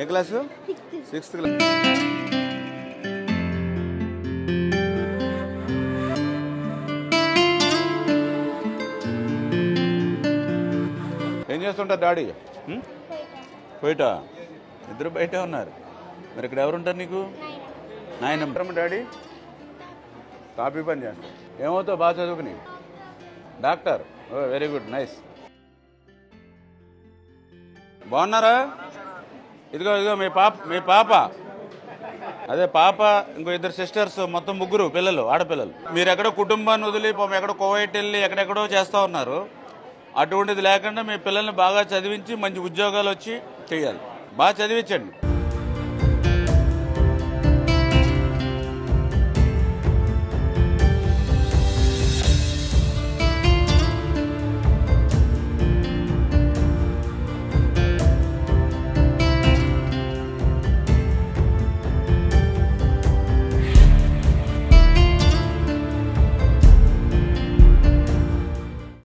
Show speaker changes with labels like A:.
A: ఏ class? 6th class. ఏం చేస్తుంటారు daddy? బయట ఇద్దరు బయటే ఉన్నారు. మరి ఇక్కడ ఎవరుంటారు నీకు? నాయనమ్మ. డాడీ కాపీ పని చేస్తాను. ఏమవుతావు బాగా చదువుకుని? డాక్టర్. ఓ వెరీ గుడ్, నైస్. బాగున్నారా? ఇదిగో ఇదిగో మీ పాప అదే పాప, ఇంకో 2 సిస్టర్స్, మొత్తం 3 పిల్లలు, ఆడపిల్లలు. మీరు ఎక్కడో కుటుంబాన్ని వదిలి ఎక్కడో కోవైట్ వెళ్ళి ఎక్కడెక్కడో చేస్తూ ఉన్నారు. అటువంటిది లేకుండా మీ పిల్లల్ని బాగా చదివించి మంచి ఉద్యోగాలు వచ్చి చేయాలి. బాగా చదివించండి.